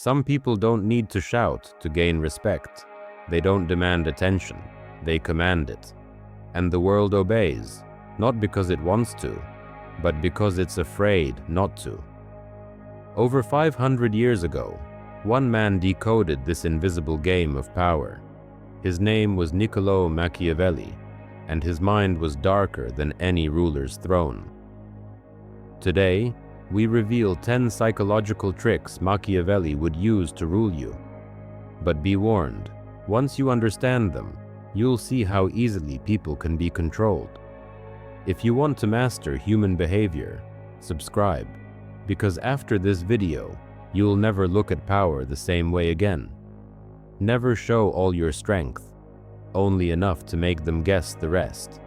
Some people don't need to shout to gain respect. They don't demand attention, they command it. And the world obeys, not because it wants to, but because it's afraid not to. Over 500 years ago, one man decoded this invisible game of power. His name was Niccolo Machiavelli, and his mind was darker than any ruler's throne. Today, we reveal 10 psychological tricks Machiavelli would use to rule you. But be warned, once you understand them, you'll see how easily people can be controlled. If you want to master human behavior, subscribe, because after this video, you'll never look at power the same way again. Never show all your strength, only enough to make them guess the rest.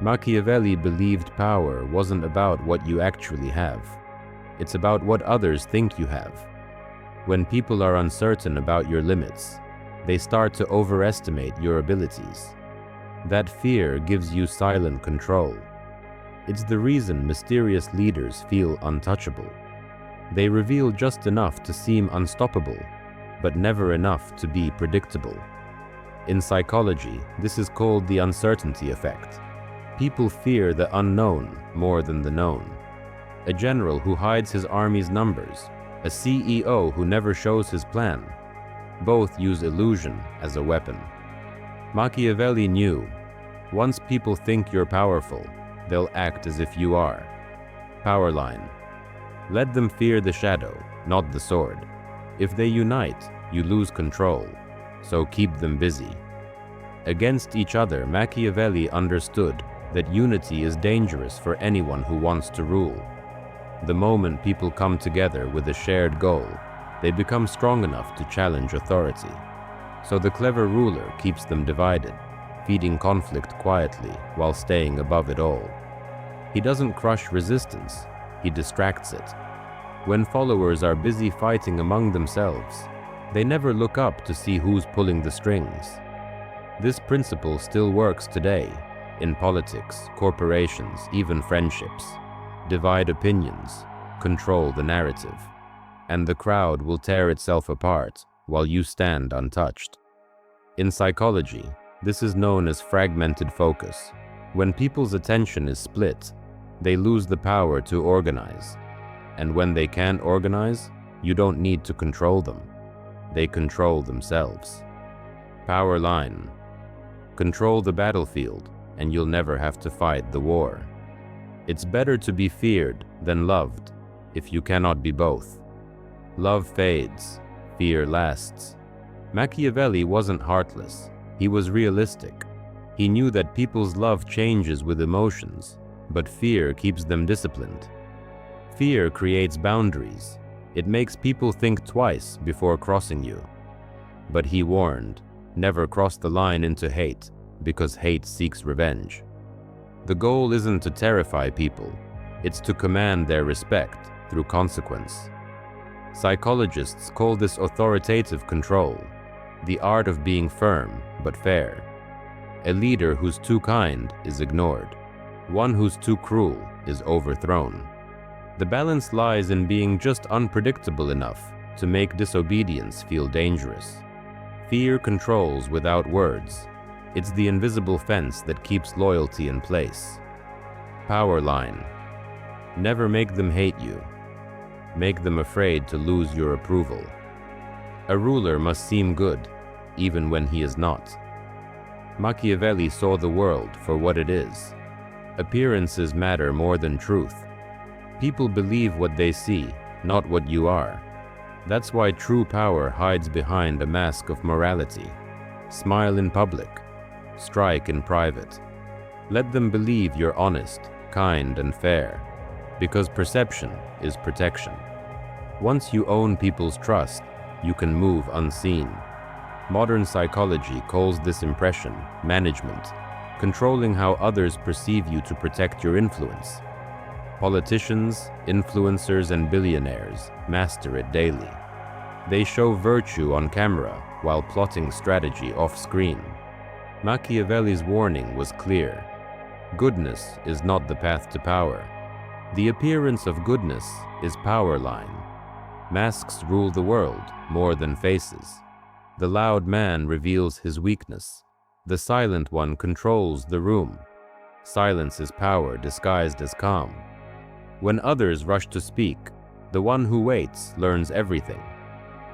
Machiavelli believed power wasn't about what you actually have. It's about what others think you have. When people are uncertain about your limits, they start to overestimate your abilities. That fear gives you silent control. It's the reason mysterious leaders feel untouchable. They reveal just enough to seem unstoppable, but never enough to be predictable. In psychology, this is called the uncertainty effect. People fear the unknown more than the known. A general who hides his army's numbers, a CEO who never shows his plan. Both use illusion as a weapon. Machiavelli knew, once people think you're powerful, they'll act as if you are. Power line. Let them fear the shadow, not the sword. If they unite, you lose control, so keep them busy. Against each other, Machiavelli understood that unity is dangerous for anyone who wants to rule. The moment people come together with a shared goal, they become strong enough to challenge authority. So the clever ruler keeps them divided, feeding conflict quietly while staying above it all. He doesn't crush resistance, he distracts it. When followers are busy fighting among themselves, they never look up to see who's pulling the strings. This principle still works today, in politics, corporations, even friendships. Divide opinions, control the narrative, and the crowd will tear itself apart while you stand untouched. In psychology, this is known as fragmented focus. When people's attention is split, they lose the power to organize. And when they can't organize, you don't need to control them. They control themselves. Power line. Control the battlefield, and you'll never have to fight the war. It's better to be feared than loved, if you cannot be both. Love fades, fear lasts. Machiavelli wasn't heartless, he was realistic. He knew that people's love changes with emotions, but fear keeps them disciplined. Fear creates boundaries. It makes people think twice before crossing you. But he warned, never cross the line into hate, because hate seeks revenge. The goal isn't to terrify people, it's to command their respect through consequence. Psychologists call this authoritative control, the art of being firm but fair. A leader who's too kind is ignored. One who's too cruel is overthrown. The balance lies in being just unpredictable enough to make disobedience feel dangerous. Fear controls without words. It's the invisible fence that keeps loyalty in place. Power line. Never make them hate you. Make them afraid to lose your approval. A ruler must seem good, even when he is not. Machiavelli saw the world for what it is. Appearances matter more than truth. People believe what they see, not what you are. That's why true power hides behind a mask of morality. Smile in public. Strike in private. Let them believe you're honest, kind, and fair, because perception is protection. Once you own people's trust, you can move unseen. Modern psychology calls this impression management, controlling how others perceive you to protect your influence. Politicians, influencers, and billionaires master it daily. They show virtue on camera while plotting strategy off-screen. Machiavelli's warning was clear. Goodness is not the path to power. The appearance of goodness is power line. Masks rule the world more than faces. The loud man reveals his weakness. The silent one controls the room. Silence is power disguised as calm. When others rush to speak, the one who waits learns everything.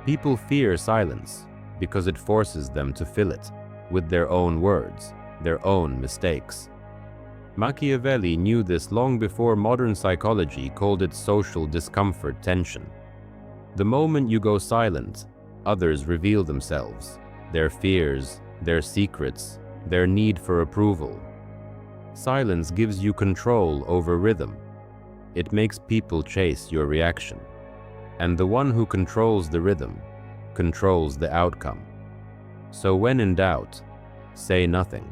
People fear silence because it forces them to fill it with their own words, their own mistakes. Machiavelli knew this long before modern psychology called it social discomfort tension. The moment you go silent, others reveal themselves, their fears, their secrets, their need for approval. Silence gives you control over rhythm. It makes people chase your reaction. And the one who controls the rhythm controls the outcome. So when in doubt, say nothing.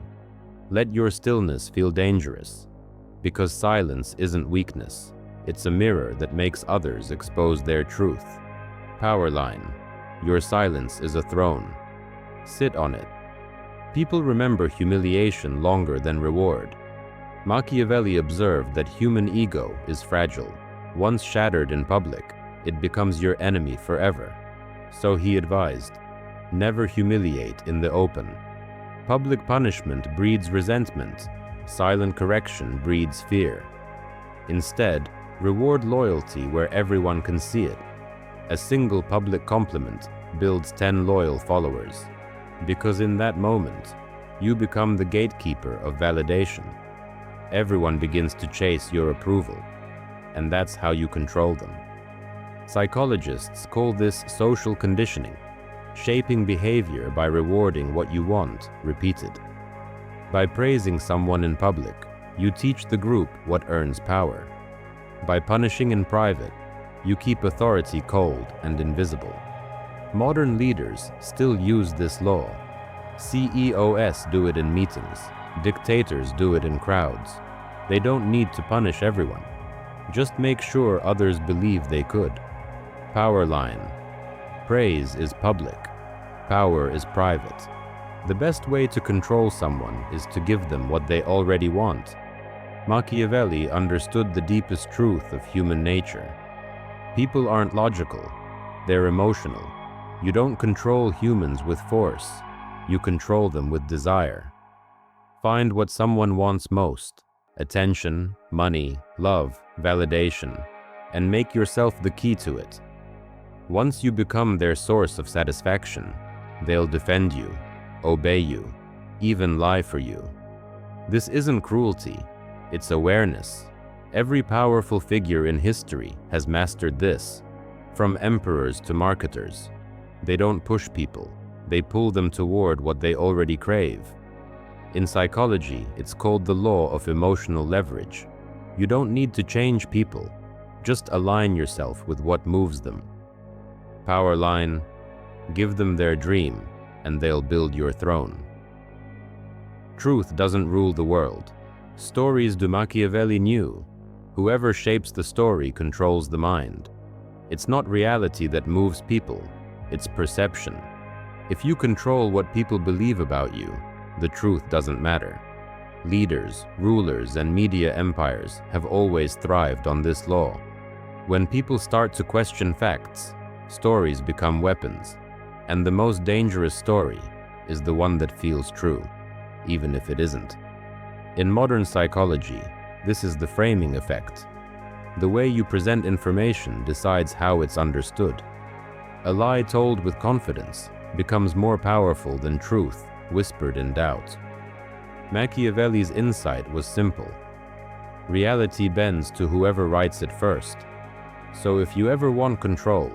Let your stillness feel dangerous, because silence isn't weakness. It's a mirror that makes others expose their truth. Power line. Your silence is a throne. Sit on it. People remember humiliation longer than reward. Machiavelli observed that human ego is fragile. Once shattered in public, it becomes your enemy forever. So he advised, never humiliate in the open. Public punishment breeds resentment. Silent correction breeds fear. Instead, reward loyalty where everyone can see it. A single public compliment builds 10 loyal followers. Because in that moment, you become the gatekeeper of validation. Everyone begins to chase your approval, and that's how you control them. Psychologists call this social conditioning, shaping behavior by rewarding what you want repeated. By praising someone in public, you teach the group what earns power. By punishing in private, you keep authority cold and invisible. Modern leaders still use this law. CEOs do it in meetings. Dictators do it in crowds. They don't need to punish everyone. Just make sure others believe they could. Power line. Praise is public. Power is private. The best way to control someone is to give them what they already want. Machiavelli understood the deepest truth of human nature. People aren't logical. They're emotional. You don't control humans with force. You control them with desire. Find what someone wants most: attention, money, love, validation, and make yourself the key to it. Once you become their source of satisfaction, they'll defend you, obey you, even lie for you. This isn't cruelty, it's awareness. Every powerful figure in history has mastered this, from emperors to marketers. They don't push people, they pull them toward what they already crave. In psychology, it's called the law of emotional leverage. You don't need to change people, just align yourself with what moves them. Power line. Give them their dream, and they'll build your throne. Truth doesn't rule the world. Stories do. Machiavelli knew. Whoever shapes the story controls the mind. It's not reality that moves people, it's perception. If you control what people believe about you, the truth doesn't matter. Leaders, rulers, and media empires have always thrived on this law. When people start to question facts, stories become weapons. And the most dangerous story is the one that feels true, even if it isn't. In modern psychology, this is the framing effect. The way you present information decides how it's understood. A lie told with confidence becomes more powerful than truth whispered in doubt. Machiavelli's insight was simple. Reality bends to whoever writes it first. So if you ever want control,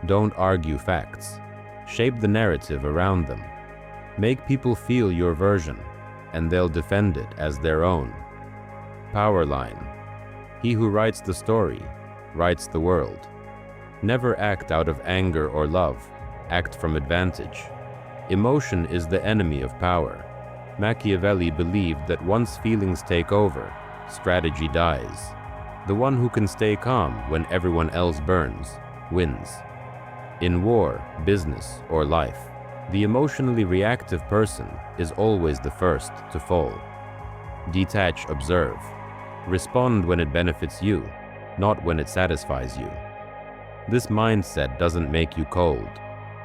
don't argue facts. Shape the narrative around them. Make people feel your version, and they'll defend it as their own. Power line. He who writes the story writes the world. Never act out of anger or love. Act from advantage. Emotion is the enemy of power. Machiavelli believed that once feelings take over, strategy dies. The one who can stay calm when everyone else burns wins. In war, business, or life, the emotionally reactive person is always the first to fall. Detach, observe. Respond when it benefits you, not when it satisfies you. This mindset doesn't make you cold,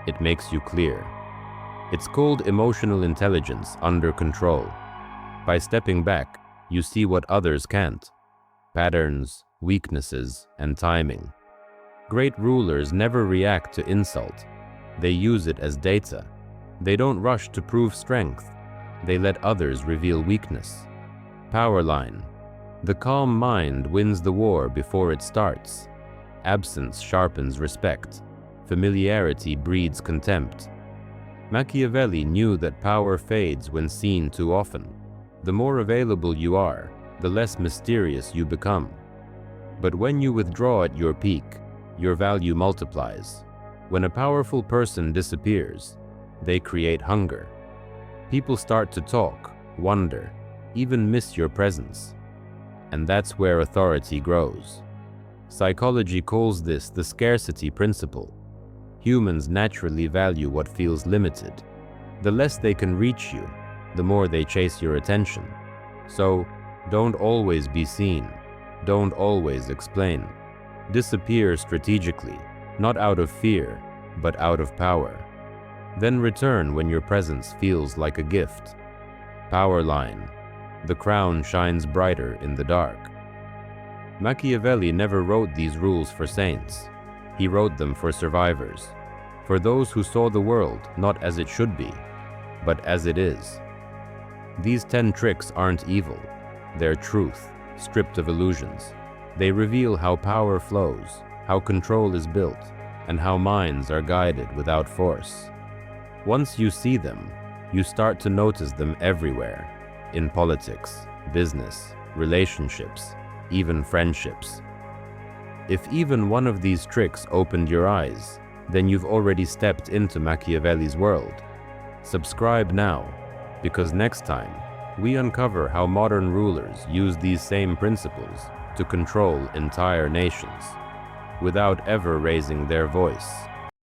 it makes you clear. It's called emotional intelligence under control. By stepping back, you see what others can't: patterns, weaknesses, and timing. Great rulers never react to insult. They use it as data. They don't rush to prove strength. They let others reveal weakness. Power line. The calm mind wins the war before it starts. Absence sharpens respect. Familiarity breeds contempt. Machiavelli knew that power fades when seen too often. The more available you are, the less mysterious you become. But when you withdraw at your peak, your value multiplies. When a powerful person disappears, they create hunger. People start to talk, wonder, even miss your presence. And that's where authority grows. Psychology calls this the scarcity principle. Humans naturally value what feels limited. The less they can reach you, the more they chase your attention. So, don't always be seen. Don't always explain. Disappear strategically, not out of fear, but out of power. Then return when your presence feels like a gift. Power line. The crown shines brighter in the dark. Machiavelli never wrote these rules for saints. He wrote them for survivors, for those who saw the world not as it should be, but as it is. These 10 tricks aren't evil. They're truth, stripped of illusions. They reveal how power flows, how control is built, and how minds are guided without force. Once you see them, you start to notice them everywhere, in politics, business, relationships, even friendships. If even one of these tricks opened your eyes, then you've already stepped into Machiavelli's world. Subscribe now, because next time, we uncover how modern rulers use these same principles to control entire nations, without ever raising their voice.